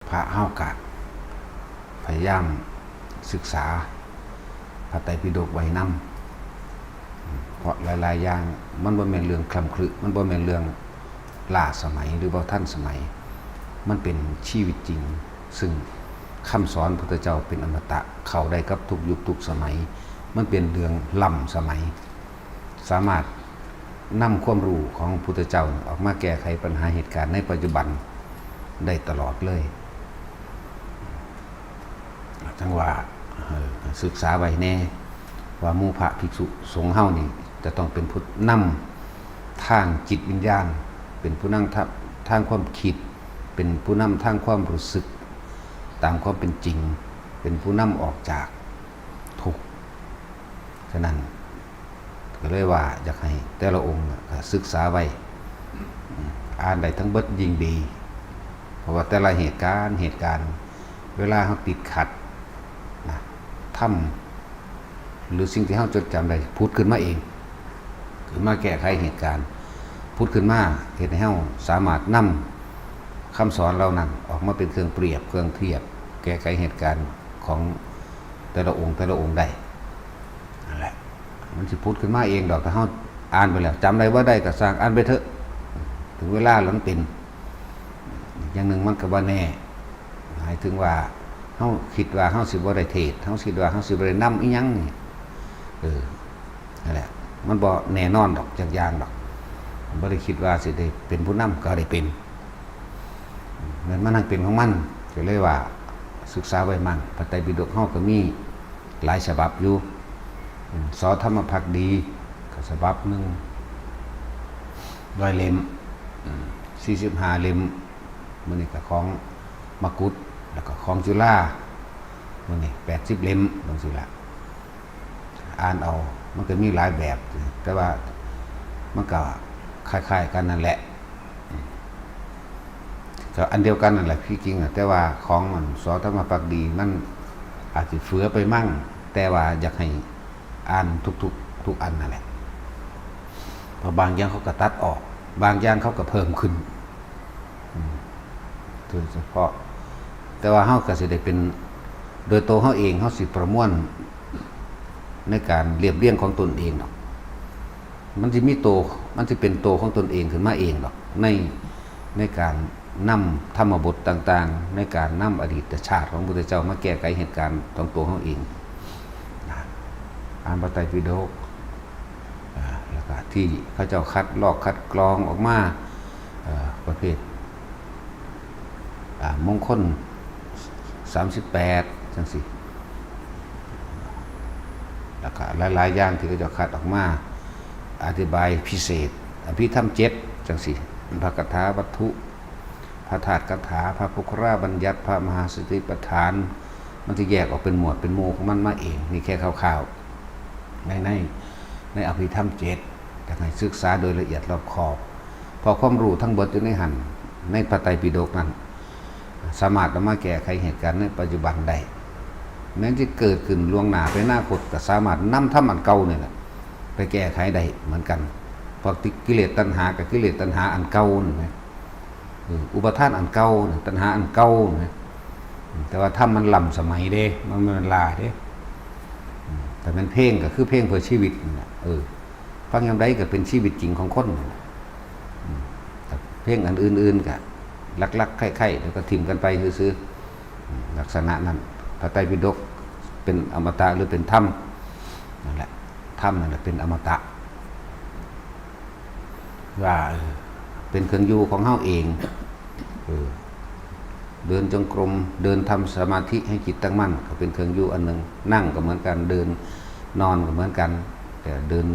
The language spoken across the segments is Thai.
พระเฮากะพยายามศึกษาพระไตรปิฎกไว้นำเพราะหลายๆอย่างมันบ่แม่นเรื่องคลำคลึมันบ่แม่นเรื่องล้าสมัยหรือบ่ทันสมัยมันเป็นชีวิตจริงซึ่งคำสอนพุทธเจ้าเป็นอมตะเข้าได้กับทุกยุคทุกสมัยมันเป็นเรื่องล้ำสมัยสามารถนำความรู้ของพุทธเจ้าออกมาแก้ไขปัญหาเหตุการณ์ในปัจจุบันได้ตลอดเลยจังว่าศึกษาไว้แน่ว่าหมู่พระภิกษุสงฆ์เฮานี่จะต้องเป็นผู้นำทางจิตวิญญาณเป็นผู้นำทางความคิดเป็นผู้นำทางความรู้สึกตามความเป็นจริงเป็นผู้นำออกจากทุกข์ฉะนั้นก็เลยว่าอยากให้แต่ละองค์ศึกษาไว้อ่านได้ทั้งเบิดยิ่งดีเพราะว่าแต่ละเหตุการณ์เวลาเขาติดขัดนะทำหรือสิ่งที่เขาจดจำได้พูดขึ้นมาเองขึ้นมาแก้ไขเหตุการณ์พูดขึ้นมาเหตุให้เขาสามารถนำคำสอนเรานั้นออกมาเป็นเครื่องเปรียบเครื่องเทียบแก้ไขเหตุการณ์ของแต่ละองค์ได้นั่นแหละมันจะพูดขึ้นมาเองดอกถ้าเขาอ่านไปแล้วจำได้ว่าได้ก็สร้างอ่านไปเถอะถึงเวลาหลังเป็นอย่างหนึ่งมันก็บ่แน่หมายถึงว่าเขาคิดว่าเขาสิบ่ได้เทศเขาคิดว่าเขาสิบ่ได้นำอีหยังนี่นั่นแหละมันบ่แน่นอนดอกจากอย่างดอกบ่ได้คิดว่าสิได้เป็นผู้นำก็ได้เป็นเหมือนมันนั่งเป็นของมันก็เลยว่าศึกษาไว้มั่งพระไตรปิฎกเฮาก็มีหลายฉบับอยู่สอธรรมภักดีก็ฉบับหนึ่ง100 เล่ม45 เล่มมื้อนี้ก็ของมกุฏแล้วก็ของจุฬามื้อนี้80 เล่มจังซี่ล่ะอ่านเอามันก็มีหลายแบบแต่ว่ามันก็คล้ายๆกันนั่นแหละก็อันเดียวกันนั่นแหละพี่จริงแต่ว่าของมันสอธรรมภักดีมันอาจจะเฟือไปมั่งแต่ว่าอยากให้อ่านทุกอันนั่นแหละเพราะบางอย่างเขาก็ตัดออกบางอย่างเขาก็เพิ่มขึ้นโดยเฉพาะแต่ว่าเฮาก็สิได้เป็นโดยตัวเฮาเองเฮาสิประมวลในการเรียบเรียงของตนเองเนาะมันสิมีโตมันสิเป็นโตของตนเองขึ้นมาเองดอกในการนำธรรมบทต่างๆในการนำอดีตชาติของพุทธเจ้ามาแก้ไขเหตุการณ์ของตัวเฮาเองอ่านพระไตรปิฎกแล้วก็ที่เขาเจ้าคัดลอกคัดกรองออกมาประเภทมงคล38จังซี่แล้วก็หลายๆอย่างที่เขาเจ้าคัดออกมาอธิบายพิเศษอภิธรรม7จังซี่พระคาถาวัตถุพระธาตุคาถาพระพุทธราบัญญัติพระมหาสติปัฏฐานมันจะแยกออกเป็นหมวดเป็นหมู่ของมันมาเองนี่แค่คร่าวๆในอภิธรรม7แต่ให้ศึกษาโดยละเอียดรอบคอบพอความรู้ทั้งหมดอยู่ในหันในพระไตรปิฎกนั้นสามารถนำมาแก้ไขเหตุการณ์ในปัจจุบันได้แม้จะเกิดขึ้นล่วงหน้าไปหน้าคตก็สามารถนำธรรมอันเก่านี่แหละไปแก้ไขได้เหมือนกันเพราะกิเลสตัณหากับกิเลสตัณหาอันเก่านี่อุปทานอันเก่าตัณหาอันเก่าแต่ว่าธรรมมันล้ำสมัยเด้มันลาเด้แต่เป็นเพลงก็คือเพลงเพื่อชีวิตฟังยามใดก็เป็นชีวิตจริงของคนเพลงอันอื่นๆก็ลักๆไข่ๆแล้วก็ทิ่มกันไปซื้อลักษณะนั้นพระไตรปิฎกเป็นอมตะหรือเป็นธรรมนั่นแหละธรรมนั่นแหละเป็นอมตะว่าเป็นเครื่องอยู่ของเฮาเองเดินจงกรมเดินทำสมาธิให้จิตตั้งมั่นก็เป็นเครื่องอยู่อันหนึ่งนั่งก็เหมือนกันเดินนอนก็เหมือนกันแต่เดิน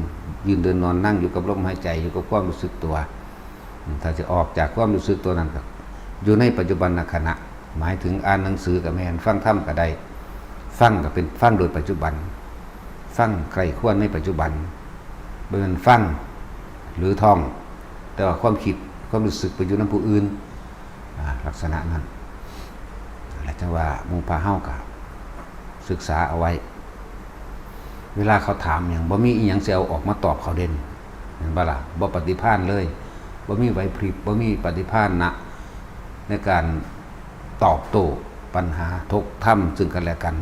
ยืนเดินนอนนั่งอยู่กับลมหายใจอยู่กับความรู้สึกตัวถ้าจะออกจากความรู้สึกตัวนั้นก็อยู่ในปัจจุบันขณะหมายถึงอ่านหนังสือกับแม่นฟังธรรมก็ได้ฟังก็เป็นฟังโดยปัจจุบันฟังใครควรในปัจจุบันเป็นฟังหรือท่องแต่ว่าความคิดความรู้สึกไปอยู่ในผู้อื่นลักษณะนั้นและจังว่ามุงพาเฮากับศึกษาเอาไว้เวลาเขาถามอย่างบ่มีอีหยังสิเอาออกมาตอบเขาเด่นเห็นบ่ล่ะบ่ปฏิภาณเลยบ่มีไหวพริบบ่มีปฏิภาณนะในการ ตอบโต้ปัญหาทกถ้ำซึ่งกันและกัน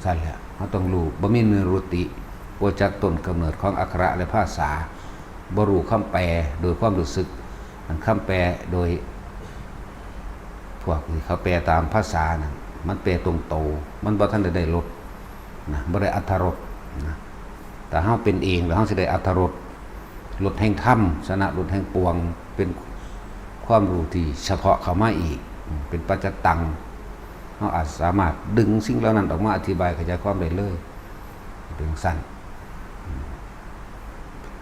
สั่นแหละเขาต้องรู้บ่มีเนื้อรุติบ่จักต้นกำเนิดของอักขระและภาษาบ่รู้คำแปลโดยความรู้สึกมันคำแปลโดยพวกที่เขาแปลตามภาษานะมันแปลตรงโตมันบ่ทันได้ลดนะบ่ได้อรรถรสนะแต่เฮาเป็นเองแล้วเฮาสิได้อรรถรสลดแห่งธรรมชนะลดแห่งปวงเป็นความรู้ที่เฉพาะเข้ามาอีกเป็นปัจจตังเราอาจสามารถดึงสิ่งเหล่านั้นออกมาอธิบายขยายความได้เลยเป็นสั้น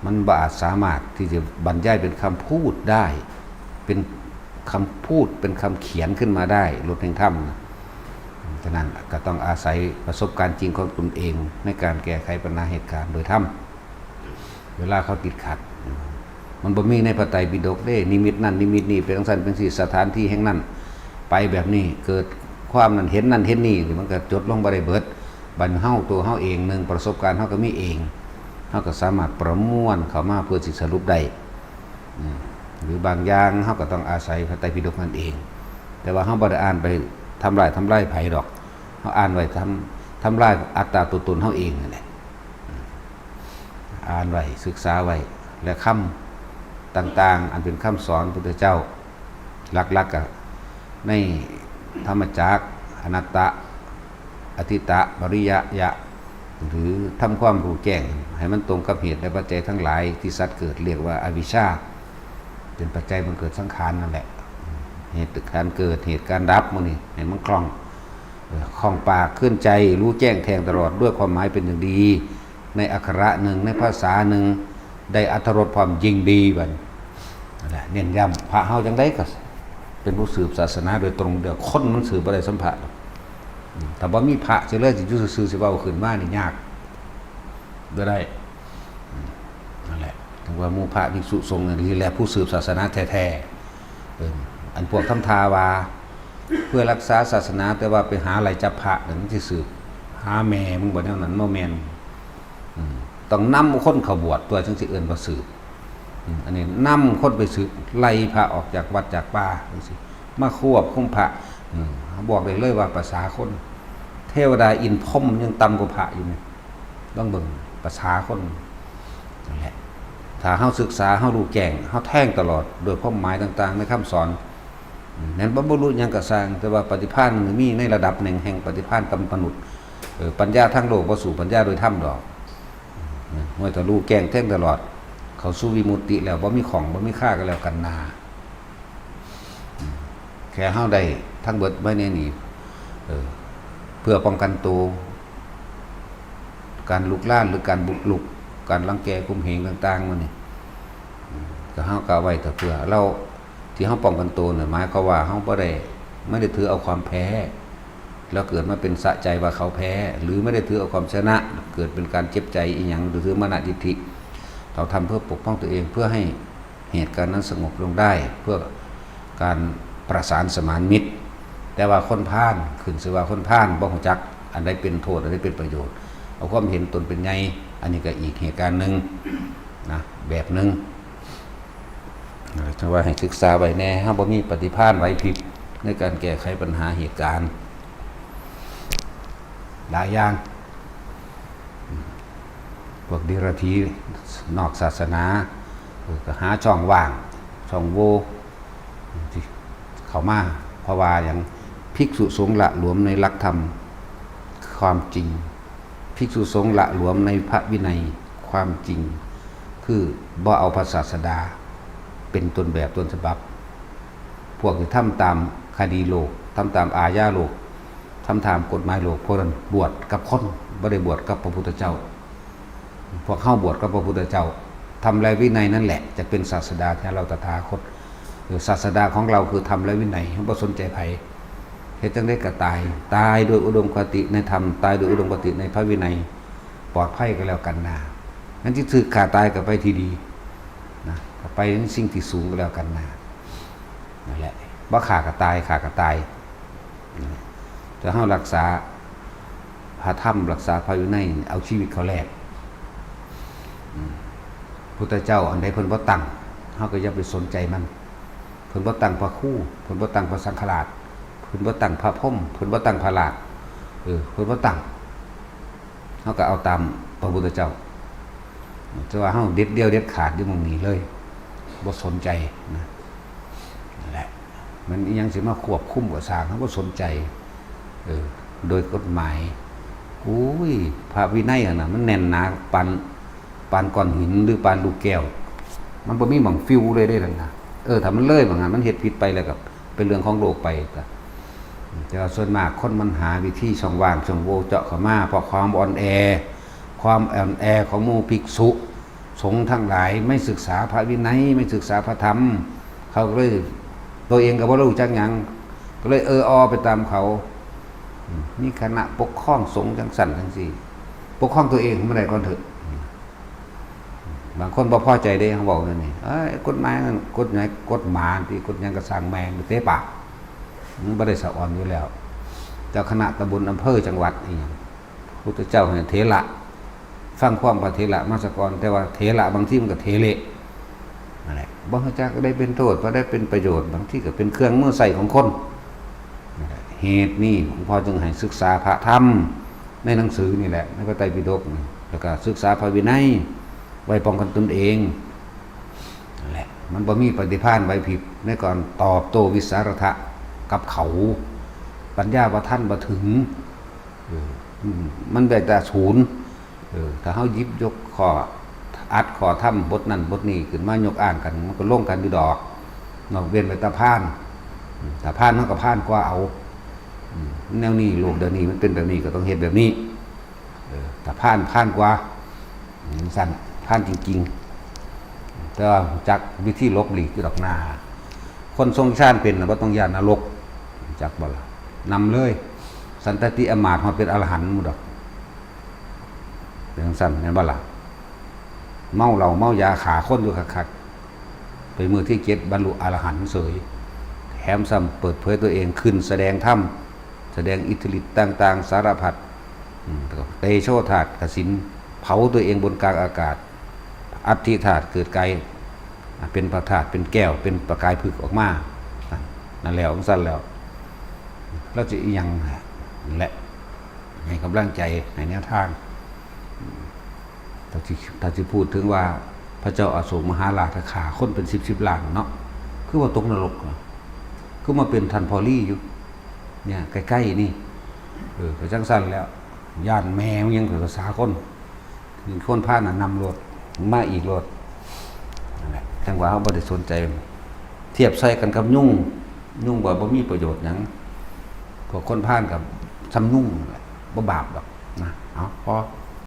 มันบ่อาจสามารถที่จะบรรยายเป็นคำพูดได้เป็นคำพูดเป็นคำเขียนขึ้นมาได้ลดแห่งธรรมฉะนั้นก็ต้องอาศัยประสบการณ์จริงของตนเองในการแก้ไขปัญหาเหตุการณ์โดยธรรมเวลาเขาติดขัดมันบ่มีในพระไตรปิฎกเด้นิมิตนั่นนิมิตนี่เป็นจังซั่นเป็นสิสถานที่แห่งนั้นไปแบบนี้เกิดความนั้นเห็นนั่นเห็นนี่มันก็จดลงบ่ได้เบิดบัดเฮาตัวเฮาเองนึงประสบการณ์เฮาก็มีเองเฮาก็สามารถประมวลเข้ามาเพื่อสิสรุปได้หรือบางอย่างเฮาก็ต้องอาศัยพระไตรปิฎกนั่นเองแต่ว่าเฮาบ่ได้อ่านไปทำลายไผดอกเฮาอ่านไว้ทำลายอัตตาตัวตนเฮาเองนั่นแหละอ่านไว้ศึกษาไว้และคำต่างๆอันเป็นคำสอนพุทธเจ้าหลักๆก็ในธรรมจักรอนัตตะอธิตะปริยยะหรือทำความรู้แจ้งให้มันตรงกับเหตุและปัจจัยทั้งหลายที่สัตว์เกิดเรียกว่าอวิชชาเป็นปัจจัยมันเกิดสังขารนั่นแหละเหตุการเกิดเหตุการดับมันนี่เห็นมันคล่องปากขึ้นใจรู้แจ้งแทงตลอดด้วยความหมายเป็นอย่างดีในอักขระหนึ่งในภาษาหนึ่งได้อรรถรสความยิ่งดีบัดนั่นแหละเน้นย้ำพระเฮาจังได๋ก็เป็นผู้สืบศาสนาโดยตรงเดี๋ยวคนมันสืบบ่ได้สัมผัสแต่ว่ามีพระสิเลยสิอยู่ซื่อๆสิเว้าขึ้นมานี่ยากบ่ได้นั่นแหละถึงว่าหมู่พระภิกษุสงฆ์นี่แหละผู้สืบศาสนาแท้ๆอันพวกทำทาว่าเพื่อรักษาศาสนาแต่ว่าไปหาไหลจับพระนั่นสิสืบหาแม่มึงบ่แนวนั้นบ่แม่นต้องนำคนเข้าบวชตัวจังสิเอิ้นว่าสืบอันนี้นำคนไปสืบไล่พระออกจากวัดจากป่าจังซี่มาควบคุมพระบอกได้เลยว่าภาษาคนเทวดาอินพรหมยังต่ำกว่าพระอยู่นี่ต้องเบิ่งภาษาคนนั่นแหละถ้าเฮาศึกษาเฮารู้แจ้งเฮาแท่งตลอดโดยความหมายต่างๆในคำสอนนั้นบ่รู้หยังก็สร้างแต่ว่าปฏิภาณมันมีในระดับหนึ่งแห่งปฏิภาณกรรมนุษย์ปัญญาทางโลกบ่สู่ปัญญาโดยธรรมดอกเมื่อถ้ารู้แจ้งแท่งตลอดเขาสู่วิมุตติแล้วบ่มีของบ่มีค่าก็แล้วกันนาแค่เฮาได้ทั้งเบิดไว้ในนี้เพื่อป้องกันตัวการลุกลานหรือการบุกรุกการรังแกข่มเหงต่างๆมันนี่ก็เฮาก็เอาไว้แต่เพื่อเราที่เฮาป้องกันตัวน่ะหมายความว่าเฮาบ่ได้ไม่ได้ถือเอาความแพ้แล้วเกิดมาเป็นสะใจว่าเขาแพ้หรือไม่ได้ถือเอาความชนะเกิดเป็นการเจ็บใจอีหยังหรือถือมานะทิฏฐิเราทำเพื่อปกป้องตัวเองเพื่อให้เหตุการณ์นั้นสงบลงได้เพื่อการประสานสมานมิตรแต่ว่าคนพาลขึ้นชื่อว่าคนพาลบ่รู้จักอันใดเป็นโทษอันใดเป็นประโยชน์เอาความเห็นตนเป็นใหญ่อันนี้ก็อีกเหตุการณ์นึงนะแบบนึงถ้าว่าให้ศึกษาไว้แน่เฮาบ่มีปฏิภาณไหวพริบในการแก้ไขปัญหาเหตุการณ์หลายอย่างพวกดิรถีนอกศาสนาก็หาช่องว่างช่องโหว่ที่เข้ามาเพราะว่าอย่างภิกษุสงฆ์ละหลวมในหลักธรรมความจริงภิกษุสงฆ์ละหลวมในพระวินัยความจริงคือบ่เอาพระศาสดาเป็นต้นแบบต้นฉบับพวกที่ทำตามคดีโลกทำตามอาญาโลกทำตามกฎหมายโลกพวกนั้นบวชกับคนบ่ได้บวชกับพระพุทธเจ้าพวกเข้าบวชกับพระพุทธเจ้าทำและวินัยนั่นแหละจะเป็นศาสดาแทนเราตถาคตศาสดาของเราคือธรรมและวินัยบ่สนใจไผเฮ็ดจังได๋ก็ตายโดยอุดมคติในธรรมตายโดยอุดมคติในพระวินัยปลอดภัยก็แล้วกันนะงั้นที่ถือขาตายก็ไปที่ดีนะไปในสิ่งที่สูงก็แล้วกันนะนั่นแหละบ่ขาก็ตายแต่เฮารักษาพระธรรมรักษาพระวินัยเอาชีวิตเขาแลกพุทธเจ้าอันใดเพิ่นบ่ตั้งเฮาก็อย่าไปสนใจมัน เพิ่นบ่ตั้งพระครูเพิ่นบ่ตั้งพระสังฆราชเพิ่นบ่ตั้งพระพรหมเพิ่นบ่ตั้งพระลาภเพิ่นบ่ตั้งเฮาก็เอาตามพระพุทธเจ้าแต่ว่าเฮาเด็ดเดียวเด็ดขาดอยู่หม้องนี้เลยบ่สนใจนะนั่นแหละมันอิหยังสิมาควบคุมก็สร้างเฮาบ่สนใจโดยกฎหมายอุ้ยพระวินัยน่ะมันแน่นหนาปานก้อนหินหรือปานลูกแก้วมันบ่มีหม่องฟิวเลยได้นั่นน่ะถ้ามันเลยบางงานมันเฮ็ดผิดไปแล้วก็เป็นเรื่องของโลกไปก็แต่ว่าส่วนมากคนมันหาวิธีช่องว่างช่องโหว่เจาะเข้ามาเพราะความอ่อนแอของหมู่ภิกษุสงฆ์ทั้งหลายไม่ศึกษาพระวินัยไม่ศึกษาพระธรรมเขาก็เลยตัวเองก็บ่รู้จักหยังก็เลยไปตามเขามีคณะปกครองสงฆ์จังสั่นจังซี่ปกครองตัวเองบ่ได้ก่อนเถอะบางคนบ่พอใจเด้เขาบอกนั่นนี่กฎหมายกฎหมาที่กฎหยังก็สร้างแมงเตะปากมันบ่ได้สะอ่อนอยู่แล้วเจ้าคณะตำบลอำเภอจังหวัดอีหยังพุทธเจ้าให้เถระฟังความพระเถระมาสกรแต่ว่าเถระบางทีมันก็เถเละนั่นแหละบ่รู้จักได้เป็นโทษบ่ได้เป็นประโยชน์บางทีก็เป็นเครื่องมือใส่ของคนเหตุนี้หลวงพ่อจึงให้ศึกษาพระธรรมในหนังสือนี่แหละในพระไตรปิฎกแล้วก็ศึกษาพระวินัยไว้ป้องกันตนเองนั่นแหละมันบ่มีปฏิภาณไว้ผิดในก่อนตอบโต้วิสารถะกับเขาปัญญาบ่ทันบ่ถึงมันได้แต่ศูนย์ถ้าเฮาหยิบยกข้ออัดข้อธรรมบทนั้นบทนี้ขึ้นมายกอ้างกันมันก็ลงกันอยู่ดอกนอกเว้นไว้ตาพานถ้าพานมันก็พานกว่าเอาแนวนี้โลกเดี๋ยวนี้มันเป็นแบบนี้ก็ต้องเฮ็ดแบบนี้ถ้าพานกว่าสั่นพานจริงๆแต่ว่าจักวิธีลบหลีกอยู่ดอกหน้าคนทรงชาติเป็นบ่ต้องย่านนรกจักบ่ล่ะนำเลยสันตติอมาตย์เฮาเป็นอรหันต์หมดดอกเป็นจังซั่นแม่นบ่ล่ะเมาเหล้าเมายาขาคนอยู่คักๆไปมือที่7บรรลุอรหันต์เสยแถมซ้ำเปิดเผยตัวเองขึ้นแสดงธรรมแสดงอิทธิฤทธิ์ต่างๆสารพัดเตโชธาตุกสินเผาตัวเองบนกลางอากาศอัตถิธาตุเกิดไกลเป็นพระธาตุเป็นแก้วเป็นประกายผึกออกมานั่นแล้วสั้นแล้วเราจะยังนั่นแหละให้กำลังใจในแนวทางถ้าจะพูดถึงว่าพระเจ้าอโศกมหาราชขาคนเป็น10ล้านเนาะคือว่าตกนรกคือมาเป็นทันพอลี่อยู่เนี่ยใกล้ๆนี่ก็จังสั้นแล้วย่านแมวยังภาษาคนพาน่ะนำรถมาอีกรถนั่นแหละจังหวะเขาบ่ได้สนใจเทียบใส่กันกับยุ่งบ่มีประโยชน์หยังพวกคนพากับซ้ำยุ่งบ่บาปดอกนะเอาพอ